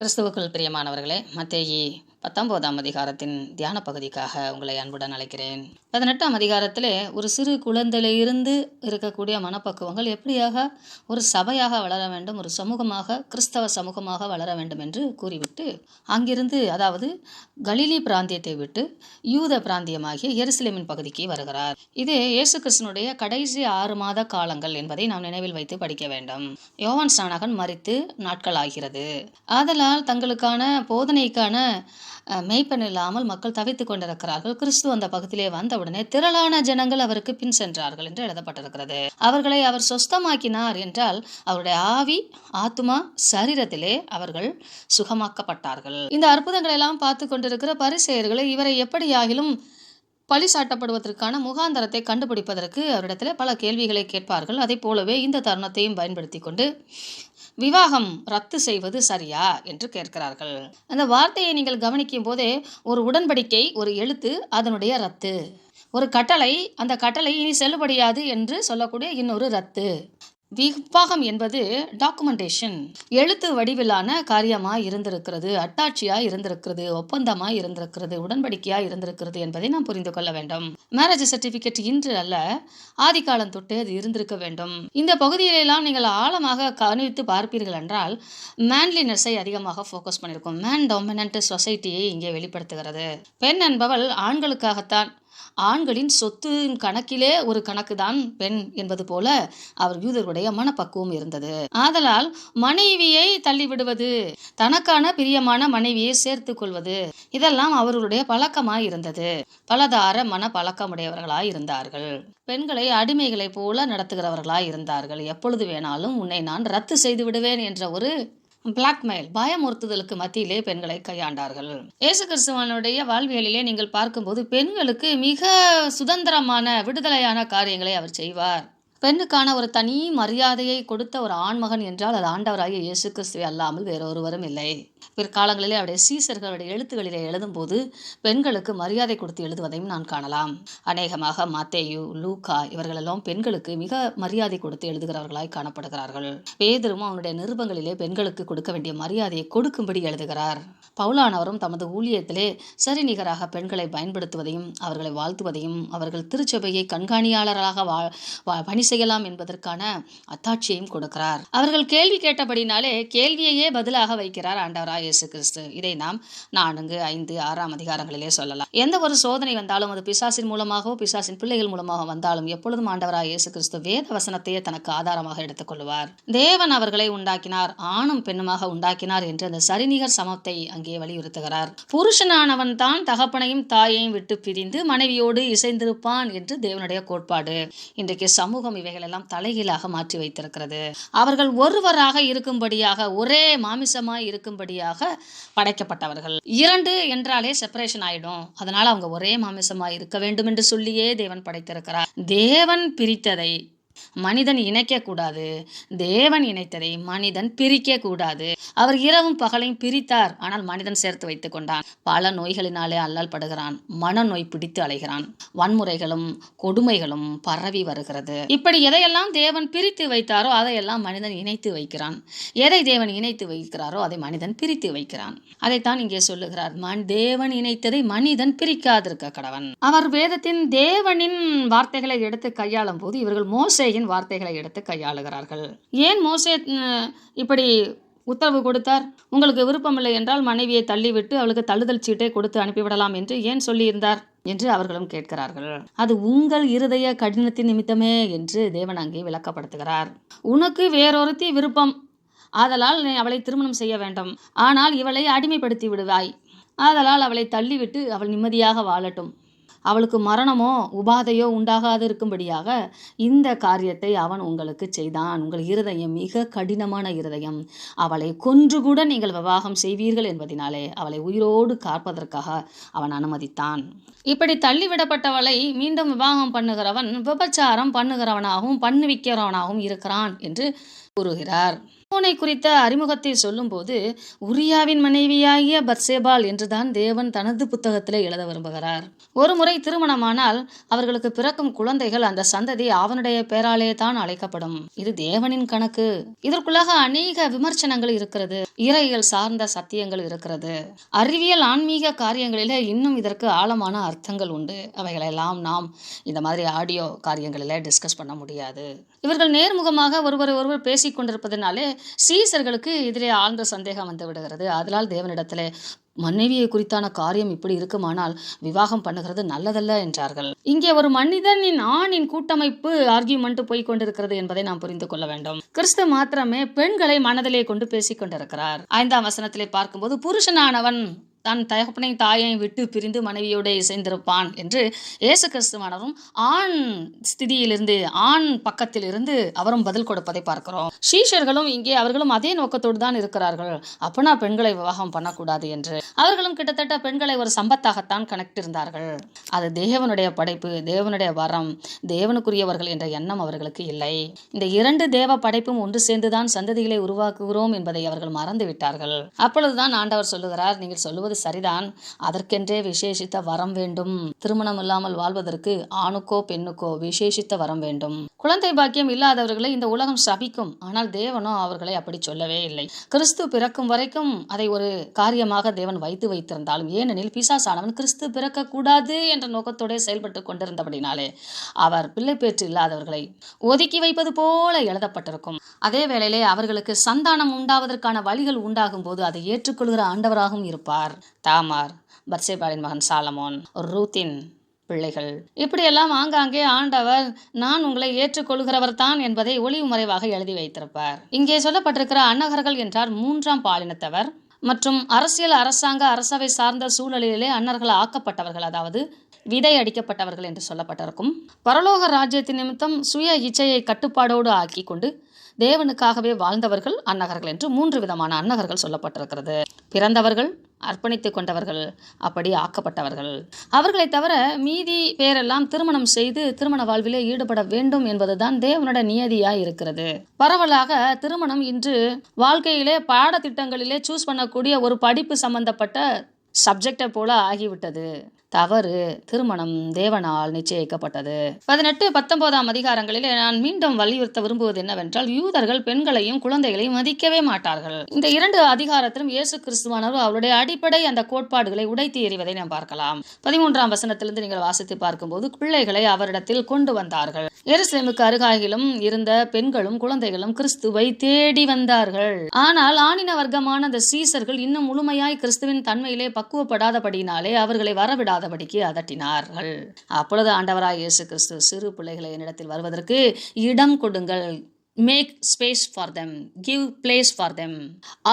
கிறிஸ்துவுக்குள் பிரியமானவர்களே, மத்தேயு 19ஆம் அதிகாரத்தின் தியான பகுதிக்காக உங்களை அன்புடன் அழைக்கிறேன். 18ஆம் அதிகாரத்திலே ஒரு சிறு குழந்தையிலிருந்து இருக்கக்கூடிய மனப்பக்குவங்கள் எப்படியாக ஒரு சபையாக வளர வேண்டும், ஒரு சமூகமாக, கிறிஸ்தவ சமூகமாக வளர வேண்டும் என்று கூறிவிட்டு அங்கிருந்து, அதாவது கலிலி பிராந்தியத்தை விட்டு யூத பிராந்தியமாகிய எருசலேமின் பகுதிக்கு வருகிறார். இது இயேசு கிறிஸ்துனுடைய கடைசி 6 மாத காலங்கள் என்பதை நாம் நினைவில் வைத்து படிக்க வேண்டும். யோவான் ஸ்நானகன் மரித்து நாட்கள் ஆகிறது. ஆதலால் தங்களுக்கான போதனைக்கான மெய்ப்பெண் இல்லாமல் மக்கள் தவித்துக் கொண்டிருக்கிறார்கள். கிறிஸ்து அந்த பகுதியிலே வந்தவுடனே திரளான ஜனங்கள் அவருக்கு பின் சென்றார்கள் என்று எழுதப்பட்டிருக்கிறது. அவர்களை அவர் சொஸ்தமாக்கினார் என்றால் அவருடைய ஆவி, ஆத்துமா, சரீரத்திலே அவர்கள் சுகமாக்கப்பட்டார்கள். இந்த அற்புதங்களை எல்லாம் பார்த்து கொண்டிருக்கிற பரிசேயர்களை இவரை எப்படியாகிலும் பழி சாட்டப்படுவதற்கான முகாந்தரத்தை கண்டுபிடிப்பதற்கு அவரிடத்தில் பல கேள்விகளை கேட்பார்கள். அதை போலவே இந்த தருணத்தையும் பயன்படுத்தி கொண்டு விவாகம் ரத்து செய்வது சரியா என்று கேட்கிறார்கள். அந்த வார்த்தையை நீங்கள் கவனிக்கும் போதே ஒரு உடன்படிக்கை, ஒரு எழுத்து, அதனுடைய ரத்து, ஒரு கட்டளை, அந்த கட்டளை இனி செல்லுபடியாது என்று சொல்லக்கூடிய இன்னொரு ரத்து. விவாகம் என்பது டாக்குமெண்டேஷன், எழுத்து வடிவிலான காரியமாய் இருந்திருக்கிறது, அட்டாட்சியாய் இருந்திருக்கிறது, ஒப்பந்தமாய் இருந்திருக்கிறது, உடன்படிக்கையாய் இருந்திருக்கிறது என்பதை நாம் புரிந்து கொள்ள வேண்டும். மேரேஜ் சர்டிபிகேட் இன்று அல்ல, ஆதி காலம் தொட்டு அது இருந்திருக்க வேண்டும். இந்த பகுதியிலெல்லாம் நீங்கள் ஆழமாக கவனித்து பார்ப்பீர்கள் என்றால் மேன்லினஸை அதிகமாக ஃபோக்கஸ் பண்ணியிருக்கும். மேன் டாமினன்ட் சொசைட்டியை இங்கே வெளிப்படுத்துகிறது. பெண் என்பவள் ஆண்களுக்காகத்தான், ஆண்களின் சொத்தின் கணக்கிலே ஒரு கணக்கு தான் பெண் என்பது போல அவர் யூதர்களுடைய மனப்பக்குவம் இருந்தது. ஆதலால் மனைவியை தள்ளிவிடுவது, தனக்கான பிரியமான மனைவியை சேர்த்து கொள்வது, இதெல்லாம் அவர்களுடைய பழக்கமாய் இருந்தது. பலதார மன பழக்கமுடையவர்களாய் இருந்தார்கள். பெண்களை அடிமைகளை போல நடத்துகிறவர்களாய் இருந்தார்கள். எப்பொழுது வேணாலும் உன்னை நான் ரத்து செய்து விடுவேன் என்ற ஒரு பிளாக்மெயில், பயமுறுத்துதலுக்கு மத்தியிலே பெண்களை கையாண்டார்கள். இயேசு கிறிஸ்துவனுடைய வாழ்வியலிலே நீங்கள் பார்க்கும்போது பெண்களுக்கு மிக சுதந்திரமான, விடுதலையான காரியங்களை அவர் செய்வார். பெண்ணுக்கான ஒரு தனி மரியாதையை கொடுத்த ஒரு ஆண்மகன் என்றால் அது ஆண்டவராகிய இயேசு கிறிஸ்துவை அல்லாமல் வேறொருவரும் இல்லை. பிற்காலங்களிலே அவருடைய சீசர்களுடைய எழுத்துக்களிலே எழுதும்போது பெண்களுக்கு மரியாதை கொடுத்து எழுதுவதையும் நான் காணலாம். அநேகமாக மத்தேயு, லூக்கா இவர்களெல்லாம் பெண்களுக்கு மிக மரியாதை கொடுத்து எழுதுகிறவர்களாய் காணப்படுகிறார்கள். பேதுருவும் அவனுடைய நிருபங்களிலே பெண்களுக்கு கொடுக்க வேண்டிய மரியாதையை கொடுக்கும்படி எழுதுகிறார். பவுலானவரும் தமது ஊழியத்திலே சரிநிகராக பெண்களை பயன்படுத்துவதையும் அவர்களை வாழ்த்துவதையும் அவர்கள் திருச்சபையை கண்காணியாளர்களாக பணி செய்யலாம் என்பதற்கான அத்தாட்சியையும் கொடுக்கிறார். அவர்கள் கேள்வி கேட்டபடினாலே கேள்வியையே பதிலாக வைக்கிறார் ஆண்டவராய் இயேசு கிறிஸ்து. இதை நாம் 4, 5, 6ஆம் அதிகாரங்களிலே சொல்லலாம். எந்த ஒரு சோதனை வந்தாலும் அது பிசாசின் மூலமாகவோ பிசாசின் பிள்ளைகள் மூலமாக வந்தாலும் எப்பொழுதும் ஆண்டவராய் இயேசு கிறிஸ்து வேத வசனத்தையே தனக்கு ஆதாரமாக எடுத்துக் கொள்வார். தேவன் அவர்களை உண்டாக்கினார், ஆணும் பெண்ணுமாக உண்டாக்கினார் என்று அந்த சரிநிகர் சமத்தை அங்கே வலியுறுத்துகிறார். புருஷனானவன் தான் தகப்பனையும் தாயையும் விட்டு பிரிந்து மனைவியோடு இசைந்திருப்பான் என்று தேவனுடைய கோட்பாடு. இன்றைக்கு சமூகம் இவைகளெல்லாம் தலைகீழாக மாற்றி வைத்திருக்கிறது. அவர்கள் ஒருவராக இருக்கும்படியாக, ஒரே மாமிசமாய் இருக்கும்படியாக படைக்கப்பட்டவர்கள். 2 என்றாலே செப்பரேஷன் ஆயிடும். அதனால அவங்க ஒரே மாமிசமாய் இருக்க வேண்டும் என்று சொல்லியே தேவன் படைத்திருக்கிறார். தேவன் பிரித்ததை மனிதன் இணைக்க கூடாது, தேவன் இணைத்ததை மனிதன் பிரிக்க கூடாது. அவர் இரவும் பகலையும் பிரித்தார், ஆனால் மனிதன் சேர்த்து வைத்துக் கொண்டான். பல நோய்களினாலே அல்லல் படுகிறான், மனநோய் பிடித்து அலைகிறான், வன்முறைகளும் கொடுமைகளும் பரவி வருகிறது. இப்படி எதையெல்லாம் தேவன் பிரித்து வைத்தாரோ அதையெல்லாம் மனிதன் இணைத்து வைக்கிறான். எதை தேவன் இணைத்து வைக்கிறாரோ அதை மனிதன் பிரித்து வைக்கிறான். அதைத்தான் இங்கே சொல்லுகிறார். தேவன் இணைத்ததை மனிதன் பிரிக்காதிருக்க கடவன். அவர் வேதத்தின் தேவனின் வார்த்தைகளை எடுத்து கையாளும் போது இவர்கள் மோசேயின் வார்த்தைகளை எடுத்து கையாளுகிறார்கள். ஏன் மோசே இப்படி உத்தரவு கொடுத்தார்? உங்களுக்கு விருப்பமில்லை என்றால் மனைவியை தள்ளிவிட்டு அவளுக்கு தள்ளுதல் சீட்டை கொடுத்து அனுப்பிவிடலாம் என்று ஏன் சொல்லியிருந்தார் என்று அவர்களும் கேட்கிறார்கள். அது உங்கள் இருதய கடினத்தின் நிமித்தமே என்று தேவன் அங்கே விளக்கப்படுத்துகிறார். உனக்கு வேறொருத்தி விருப்பம், ஆதலால் அவளை திருமணம் செய்ய வேண்டும், ஆனால் இவளை அடிமைப்படுத்தி விடுவாய், ஆதலால் அவளை தள்ளிவிட்டு அவள் நிம்மதியாக வாழட்டும், அவளுக்கு மரணமோ உபாதையோ உண்டாகாது இருக்கும்படியாக இந்த காரியத்தை அவன் உங்களுக்கு செய்தான். உங்கள் இருதயம் மிக கடினமான இருதயம், அவளை கொன்று கூட நீங்கள் விவாகம் செய்வீர்கள் என்பதினாலே அவளை உயிரோடு காப்பதற்காக அவன் அனுமதித்தான். இப்படி தள்ளிவிடப்பட்டவளை மீண்டும் விவாகம் பண்ணுகிறவன் விபச்சாரம் பண்ணுகிறவனாகவும் பண்ணுவிக்கிறவனாகவும் இருக்கிறான் என்று கூறுகிறார். சாலமோனை குறித்த அறிமுகத்தை சொல்லும்போது உரியாவின் மனைவியாகிய பத்சேபாள் என்றுதான் தேவன் தனது புத்தகத்திலே எழுத விரும்புகிறார். ஒரு முறை திருமணமானால் அவர்களுக்கு பிறக்கும் குழந்தைகள் அந்த சந்ததி அவனுடைய பேராலே தான் அழைக்கப்படும். இது தேவனின் கணக்கு. இதற்குள்ளாக அநேக விமர்சனங்கள் இருக்கிறது, இறையியல் சார்ந்த சத்தியங்கள் இருக்கிறது, அறிவியல் ஆன்மீக காரியங்களிலே இன்னும் இதற்கு ஆழமான அர்த்தங்கள் உண்டு. அவைகளெல்லாம் நாம் இந்த மாதிரி ஆடியோ காரியங்களிலே டிஸ்கஸ் பண்ண முடியாது. இவர்கள் நேர்முகமாக ஒருவர் பேசிக் கொண்டிருப்பதனாலே சீசர்களுக்கு இதிலே ஆழ்ந்த சந்தேகம் வந்து விடுகிறது. அதனால் தேவனிடத்திலே மனைவியை குறித்தான காரியம் இப்படி இருக்குமானால் விவாகம் பண்ணுகிறது நல்லதல்ல என்றார்கள். இங்கே ஒரு மனிதனின் ஆணின் கூட்டமைப்பு ஆர்கியூமெண்ட் போய் கொண்டிருக்கிறது என்பதை நாம் புரிந்து கொள்ள வேண்டும். கிறிஸ்து மாத்திரமே பெண்களை மனதிலே கொண்டு பேசிக் கொண்டிருக்கிறார். 5ஆம் வசனத்திலே பார்க்கும்போது புருஷனானவன் தன் தகப்பனையும் தாயையும் விட்டு பிரிந்து மனைவியோட இசைந்திருப்பான் என்று இயேசு கிறிஸ்துவானவரும் ஆண் ஸ்திதியிலிருந்து ஆண் பக்கத்தில் இருந்து அவரும் பதில் கொடுப்பதை பார்க்கிறோம். சீஷர்களும் இங்கே அவர்களும் அதே நோக்கத்தோடு தான் இருக்கிறார்கள். அப்பனா பெண்களை விவாகம் பண்ணக்கூடாது என்று அவர்களும் கிட்டத்தட்ட பெண்களை ஒரு சம்பத்தாகத்தான் கணக்கிட்டிருந்தார்கள். அது தேவனுடைய படைப்பு, தேவனுடைய வரம், தேவனுக்குரியவர்கள் என்ற எண்ணம் அவர்களுக்கு இல்லை. இந்த 2 தேவ படைப்பும் ஒன்று சேர்ந்துதான் சந்ததிகளை உருவாக்குகிறோம் என்பதை அவர்கள் மறந்து விட்டார்கள். அப்பொழுதுதான் ஆண்டவர் சொல்லுகிறார், நீங்கள் சொல்லுவது சரிதான், அதற்கென்றே விசேஷித்த வரம் வேண்டும். திருமணம் இல்லாமல் வாழ்வதற்கு ஆணுக்கோ பெண்ணுக்கோ விசேஷித்த வரம் வேண்டும். குழந்தை பாக்கியம் இல்லாதவர்களை இந்த உலகம் சபிக்கும். ஆனால் தேவனோ அவர்களை அப்படி சொல்லவே இல்லை. கிறிஸ்து பிறக்கும் வரைக்கும் அதை ஒரு காரியமாக தேவன் வைத்திருந்தாலும், ஏனெனில் பிசாசானவன் கிறிஸ்து பிறக்க கூடாது என்ற நோக்கத்தோட செயல்பட்டு கொண்டிருந்தபடினாலே அவர் பிள்ளை பேற்று இல்லாதவர்களை ஒதுக்கி வைப்பது போல எழுதப்பட்டிருக்கும். அதே வேளையிலே அவர்களுக்கு சந்தானம் உண்டாவதற்கான வழிகள் உண்டாகும் போது அதை ஏற்றுக்கொள்கிற ஆண்டவராகவும் இருப்பார். தாமார், பத்சேபாளின் மகன் சாலமோன், ரூத்தின் பிள்ளைகள், இப்படியெல்லாம் ஆங்காங்கே ஆண்டவர் நான் உங்களை ஏற்றுக்கொள்கிறவர் தான் என்பதை ஒளிவு மறைவாக எழுதி வைத்திருப்பார். இங்கே சொல்லப்பட்டிருக்கிற அன்னகர்கள் என்றார் 3ஆம் பாலினத்தவர் மற்றும் அரசியல், அரசாங்க, அரசவை சார்ந்த சூழலிலே அன்னர்கள் ஆக்கப்பட்டவர்கள், அதாவது விதை அடிக்கப்பட்டவர்கள் என்று சொல்லப்பட்டிருக்கும். பரலோக ராஜ்யத்தின் நிமித்தம் சுய இச்சையை கட்டுப்பாடோடு ஆக்கி கொண்டு தேவனுக்காகவே வாழ்ந்தவர்கள் அன்னகர்கள் என்று 3 விதமான அன்னகர்கள் சொல்லப்பட்டிருக்கிறது. பிறந்தவர்கள், அர்ப்பணித்துக் கொண்டவர்கள், அப்படி ஆக்கப்பட்டவர்கள். அவர்களை தவிர மீதி பேரெல்லாம் திருமணம் செய்து திருமண வாழ்விலே ஈடுபட வேண்டும் என்பதுதான் தேவனுடைய நியதியாய் இருக்கிறது. பரவலாக திருமணம் இன்று வாழ்க்கையிலே பாடத்திட்டங்களிலே சூஸ் பண்ணக்கூடிய ஒரு படிப்பு சம்பந்தப்பட்ட சப்ஜெக்டை போல ஆகிவிட்டது. தவறு. திருமணம் தேவனால் நிச்சயிக்கப்பட்டது. 18, 19ஆம் அதிகாரங்களிலே நான் மீண்டும் வலியுறுத்த விரும்புவது என்னவென்றால், யூதர்கள் பெண்களையும் குழந்தைகளையும் மதிக்கவே மாட்டார்கள். இந்த 2 அதிகாரத்திலும் இயேசு கிறிஸ்துவானவர் அவருடைய அடிப்படை அந்த கோட்பாடுகளை உடைத்து எறிவதை நாம் பார்க்கலாம். 13ஆம் வசனத்திலிருந்து நீங்கள் வாசித்து பார்க்கும்போது, பிள்ளைகளை அவரிடத்தில் கொண்டு வந்தார்கள். எருசலேமுக்கு அருகாகிலும் இருந்த பெண்களும் குழந்தைகளும் கிறிஸ்துவை தேடி வந்தார்கள். ஆனால் ஆணின வர்க்கமான அந்த சீசர்கள் இன்னும் முழுமையாய் கிறிஸ்துவின் தன்மையிலே பக்குவப்படாதபடினாலே அவர்களை வரவிடாதபடிக்கு அதட்டினார்கள். அப்பொழுது ஆண்டவராய் இயேசு கிறிஸ்து, சிறு பிள்ளைகளை என்னிடத்தில் வருவதற்கு இடம் கொடுங்கள், make space for them, give place for them,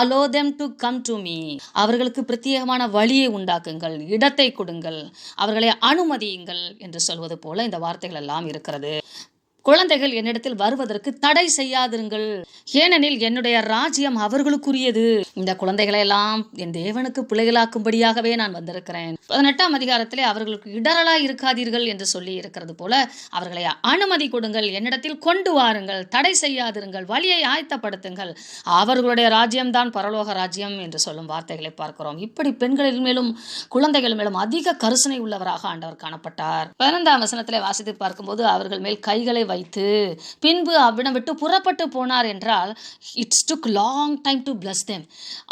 allow them to come to me. அவர்களுக்கு பிரத்யேகமான வழியை உண்டாக்குங்கள், இடத்தை கொடுங்கள், அவர்களை அனுமதியுங்கள் என்று சொல்வது போல இந்த வார்த்தைகள் எல்லாம் இருக்கிறது. குழந்தைகள் என்னிடத்தில் வருவதற்கு தடை செய்யாதிருங்கள், ஏனெனில் என்னுடைய ராஜ்யம் அவர்களுக்குரியது. இந்த குழந்தைகளை எல்லாம் என் தேவனுக்கு பிள்ளைகளாக்கும்படியாகவே நான் வந்திருக்கிறேன். 18ஆம் அதிகாரத்திலே அவர்களுக்கு இடரலாய் இருக்காதீர்கள் என்று சொல்லி இருக்கிறது போல அவர்களை அனுமதி கொடுங்கள், என்னிடத்தில் கொண்டு வாருங்கள், தடை செய்யாதிருங்கள், வழியை ஆயத்தப்படுத்துங்கள், அவர்களுடைய ராஜ்யம்தான் பரலோக ராஜ்யம் என்று சொல்லும் வார்த்தைகளை பார்க்கிறோம். இப்படி பெண்களின் மேலும் குழந்தைகள் மேலும் அதிக கருசனை உள்ளவராக ஆண்டவர் காணப்பட்டார். 15ஆம் வசனத்திலே வாசித்து பார்க்கும்போது, அவர்கள் மேல் கைகளை வைத்து பின்பு அவ்விடம் விட்டு புறப்பட்டு போனார் என்றால், it's took long time to plus them.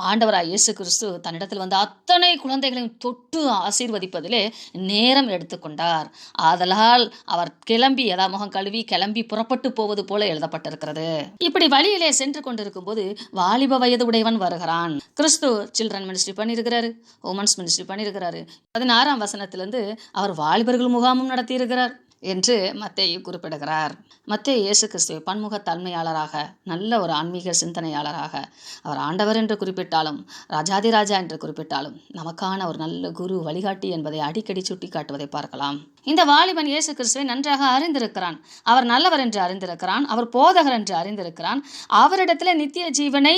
ஆண்டவராய் இயேசு கிறிஸ்து தன்னிடத்தில் வந்த அத்தனை குழந்தைகளையும் தொட்டு ஆசீர்வதிப்பதிலே நேரம் எடுத்துக்கொண்டார். ஆதலால் அவர் கிளம்பி, அதாவது முகம் கழுவி கிளம்பி புறப்பட்டு போவது போல எழுதப்பட்டிருக்கிறது. இப்படி வழியிலே சென்று கொண்டிருக்கும் போது வாலிப வயது உடையவன் வருகிறான். கிறிஸ்து சில்ட்ரன் மினிஸ்ட்ரி பண்ணியிருக்கிறாரு, உமன்ஸ் மினிஸ்ட்ரி பண்ணியிருக்கிறாரு. 16ஆம் வசனத்திலிருந்து அவர் வாலிபர்கள் முகாமும் நடத்தியிருக்கிறார் என்று மத்தேயு குறிப்பிடுகிறார். மத்தேயு இயேசு கிறிஸ்துவை பன்முக தன்மையாளராக, நல்ல ஒரு ஆன்மீக சிந்தனையாளராக, அவர் ஆண்டவர் என்று குறிப்பிட்டாலும் ராஜாதிராஜா என்று குறிப்பிட்டாலும் நமக்கான ஒரு நல்ல குரு, வழிகாட்டி என்பதை அடிக்கடி சுட்டி காட்டுவதை பார்க்கலாம். இந்த வாலிபன் இயேசு கிறிஸ்துவை நன்றாக அறிந்திருக்கிறான். அவர் நல்லவர் என்று அறிந்திருக்கிறான். அவர் போதகர் என்று அறிந்திருக்கிறான். அவரிடத்தில் நித்திய ஜீவனை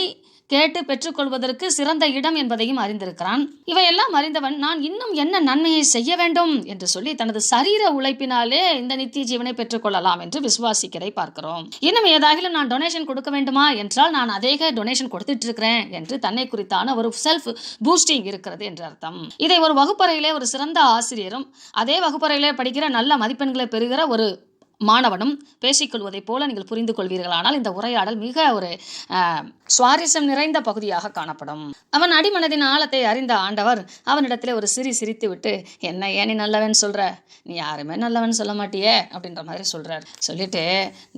கேட்டு பெற்றுக்கொள்வதற்கு சிறந்த இடம் என்பதையும் அறிந்திருக்கிறான். இவையெல்லாம் அறிந்தவன் நான் இன்னும் என்ன நன்மையை செய்ய வேண்டும் என்று சொல்லி தனது சரீர உழைப்பினாலே இந்த நித்திய ஜீவனை பெற்றுக்கொள்ளலாம் என்று விசுவாசிக்கிறதை பார்க்கிறோம். இன்னும் ஏதாகிலும் நான் டொனேஷன் கொடுக்க வேண்டுமா என்றால் நான் அதே டொனேஷன் கொடுத்துட்டு இருக்கிறேன் என்று தன்னை குறித்தான ஒரு செல்ஃப் பூஸ்டிங் இருக்கிறது என்று அர்த்தம். இதை ஒரு வகுப்பறையிலே ஒரு சிறந்த ஆசிரியரும் அதே வகுப்பறையிலே படிக்கிற நல்ல மதிப்பெண்களை பெறுகிற ஒரு மாணவனும் பேசிக்கொள்வதை போல நீங்கள் புரிந்து கொள்வீர்களானால் இந்த உரையாடல் மிக ஒரு சுவாரஸ்யம் நிறைந்த பகுதியாக காணப்படும். அவன் அடிமனதின் ஆழத்தை அறிந்த ஆண்டவர் அவனிடத்துல ஒரு சிரித்து விட்டு, என்ன ஏன் நீ நல்லவன் சொல்ற, நீ யாருமே நல்லவன் சொல்ல மாட்டியே அப்படின்ற மாதிரி சொல்றார். சொல்லிட்டு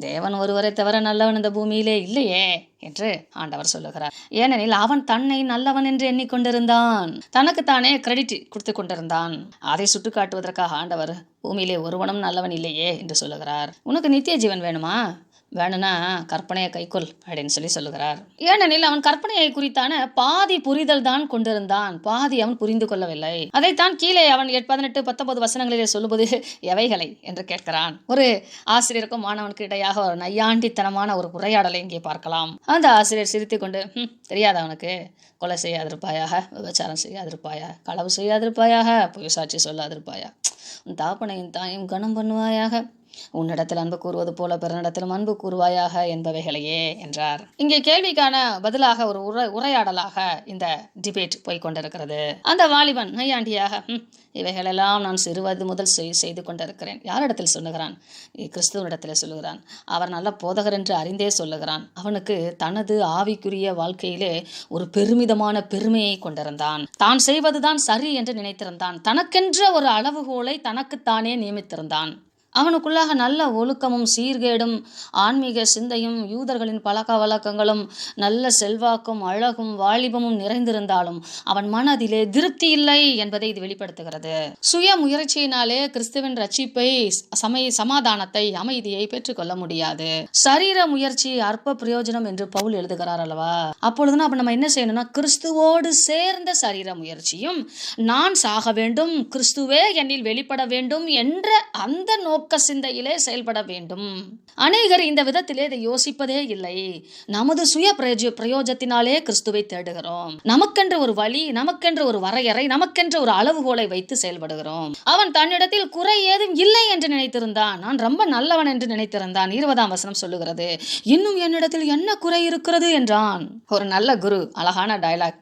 தேவன் ஒருவரை தவிர நல்லவன் இந்த பூமியிலே இல்லையே என்று ஆண்டவர் சொல்லுகிறார். ஏனெனில் அவன் தன்னை நல்லவன் என்று எண்ணிக்கொண்டிருந்தான், தனக்குத்தானே கிரெடிட் கொடுத்து கொண்டிருந்தான். அதை சுட்டு காட்டுவதற்காக ஆண்டவர் பூமியிலே ஒருவனும் நல்லவன் இல்லையே என்று சொல்லுகிறார். உனக்கு நித்திய ஜீவன் வேணுமா, வேணும்னா கற்பனையை கைக்கொள் அப்படின்னு சொல்லுகிறார். ஏனெனில் அவன் கற்பனையை குறித்தான பாதி புரிதல் தான் கொண்டிருந்தான், பாதி அவன் புரிந்து கொள்ளவில்லை. அதைத்தான் கீழே அவன் 18, 19 வசனங்களிலே சொல்லும்போது எவைகளை என்று கேட்கிறான். ஒரு ஆசிரியருக்கும் மாணவனுக்கு இடையாக ஒரு நையாண்டித்தனமான ஒரு உரையாடலை இங்கே பார்க்கலாம். அந்த ஆசிரியர் சிரித்து கொண்டு, தெரியாத அவனுக்கு கொலை செய்யாதிருப்பாயாக, விபச்சாரம் செய்யாதிருப்பாயாக, களவு செய்யாதிருப்பாயாக, பொய் சாட்சி சொல்லாதிருப்பாயா, உன் தாப்பனையும் தாயும் கனம் பண்ணுவாயாக, உன்னிடத்தில் அன்பு கூறுவது போல பிறனிடத்திலும் அன்பு கூறுவாயாக என்பவைகளையே என்றார். இங்கே கேள்விக்கான பதிலாக ஒரு உரையாடலாக இந்த டிபேட் போய்கொண்டிருக்கிறது. அந்த வாலிபன் நையாண்டியாக, இவைகளெல்லாம் நான் சிறுவது முதல் செய்து கொண்டிருக்கிறேன். யாரிடத்தில் சொல்லுகிறான்? கிறிஸ்துவனிடத்தில் சொல்லுகிறான். அவர் நல்ல போதகர் என்று அறிந்தே சொல்லுகிறான். அவனுக்கு தனது ஆவிக்குரிய வாழ்க்கையிலே ஒரு பெருமிதமான பெருமையை கொண்டிருந்தான். தான் செய்வதுதான் சரி என்று நினைத்திருந்தான். தனக்கென்ற ஒரு அளவுகோலை தனக்குத்தானே நியமித்திருந்தான். அவனுக்குள்ளாக நல்ல ஒழுக்கமும் சீர்கேடும் ஆன்மீக சிந்தையும் யூதர்களின் பழக்க வழக்கங்களும் நல்ல செல்வாக்கும் அழகும் வாலிபமும் நிறைந்திருந்தாலும் அவன் மனதிலே திருப்தி இல்லை என்பதை இது வெளிப்படுத்துகிறது. சுய முயற்சியினாலே கிறிஸ்துவின் ரட்சிப்பை, சமாதானத்தை, அமைதியை பெற்றுக்கொள்ள முடியாது. சரீர முயற்சி அற்ப பிரயோஜனம் என்று பவுல் எழுதுகிறார் அல்லவா? அப்பொழுதுனா அப்ப நம்ம என்ன செய்யணும்னா, கிறிஸ்துவோடு சேர்ந்த சரீர முயற்சியும், நான் சாக வேண்டும், கிறிஸ்துவே என்னில் வெளிப்பட வேண்டும் என்ற அந்த நோக்க சிந்தையிலே செயல்பட வேண்டும். அநேகர் இந்த விதத்திலே இதை யோசிப்பதே இல்லை. நமது சுய பிரயோஜனத்தினாலே கிறிஸ்துவை தேடுகிறோம். நமக்கென்று ஒரு வழி, நமக்கென்று ஒரு வரையறை, நமக்கென்று ஒரு அளவுகோலை வைத்து செயல்படுகிறோம். அவன் தன்னிடத்தில் குறை ஏதும் இல்லை என்று நினைத்திருந்தான். நான் ரொம்ப நல்லவன் என்று நினைத்திருந்தான். 20ஆம் வசனம் சொல்லுகிறது, இன்னும் என்னிடத்தில் என்ன குறை இருக்கிறது என்றான். ஒரு நல்ல குரு அழகான dialogue,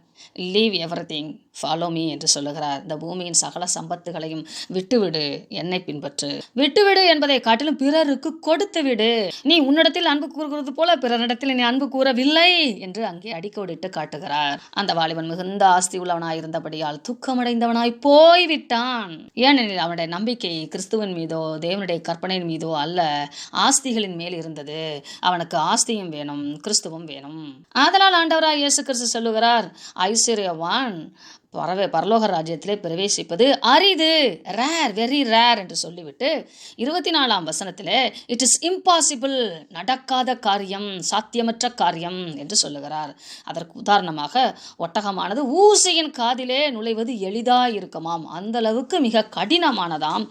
leave everything follow me என்று சொல்லுகிறார். இந்த பூமியின் சகல சம்பத்துகளையும் விட்டுவிடு, என்னை பின்பற்று. விட்டுவிடு என்பதை காட்டிலும் பிறருக்கு கொடுத்து விடு. நீ உன்னிடத்தில் அன்பு கூறுகிறது போல பிறரிடத்தில் நீ அன்பு கூறவில்லை என்று அங்கே அடிக்கோடிட்டு காட்டுகிறார். அந்த வாலிபன் மிகுந்த ஆஸ்தி உள்ளவனாய் இருந்தபடியால் துக்கமடைந்தவனாய் போய்விட்டான். ஏனெனில் அவனுடைய நம்பிக்கை கிறிஸ்துவின் மீதோ தேவனுடைய கற்பனையின் மீதோ அல்ல, ஆஸ்திகளின் மேல் இருந்தது. அவனுக்கு ஆஸ்தியும் வேணும், கிறிஸ்துவும் வேணும். ஆதலால் ஆண்டவராய் இயேசு கிறிஸ்து சொல்லுகிறார், ஐஸ்வர்யவான் பரலோக ராஜ்யத்திலே பிரவேசிப்பது அரிது, ரேர், வெரி ரேர் என்று சொல்லிவிட்டு 24ஆம் வசனத்திலே இட் இஸ் இம்பாசிபிள், நடக்காத காரியம், சாத்தியமற்ற காரியம் என்று சொல்லுகிறார். அதற்கு உதாரணமாக ஒட்டகமானது ஊசியின் காதிலே நுழைவது எளிதாக இருக்குமாம், அந்த அளவுக்கு மிக கடினமானதாம்.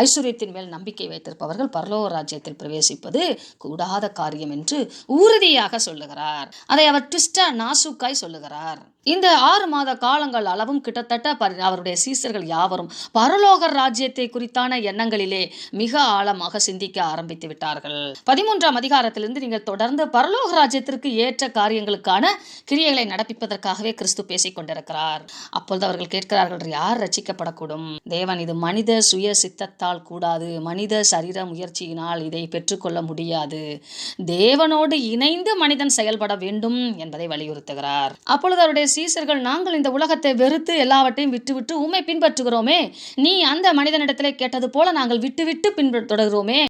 ஐஸ்வர்யத்தின் மேல் நம்பிக்கை வைத்திருப்பவர்கள் பரலோக ராஜ்யத்தில் பிரவேசிப்பது கூடாத காரியம் என்று உறுதியாக சொல்லுகிறார். அதை அவர் ட்விஸ்டா நாசுக்காய் சொல்லுகிறார். இந்த 6 மாத காலங்கள் அளவும் கிட்டத்தட்ட அவருடைய சீசர்கள் யாவரும் பரலோக ராஜ்யத்தை குறித்தான எண்ணங்களிலே மிக ஆழமாக சிந்திக்க ஆரம்பித்து விட்டார்கள். 13ஆம் அதிகாரத்திலிருந்து நீங்கள் தொடர்ந்து பரலோக ராஜ்யத்திற்கு ஏற்ற காரியங்களுக்கான கிரியைகளை நடப்பிப்பதற்காகவே கிறிஸ்து பேசிக் கொண்டிருக்கிறார். அப்பொழுது அவர்கள் கேட்கிறார்கள், யார் ரட்சிக்கப்படக்கூடும்? தேவன், இது மனித சுய சித்தத்தால் கூடாது, மனித சரீர முயற்சியினால் இதை பெற்றுக்கொள்ள முடியாது. தேவனோடு இணைந்து மனிதன் செயல்பட வேண்டும் என்பதை வலியுறுத்துகிறார். அப்பொழுது அவருடைய சீசர்கள், நாங்கள் இந்த உலகத்தை வெறுத்து எல்லாவற்றையும் விட்டுவிட்டு உம்மை பின்பற்றுகிறோமே, நீ அந்த மனிதனிடத்திலே கேட்டது போல நாங்கள் விட்டுவிட்டு பின்பற்றுகிறோமே,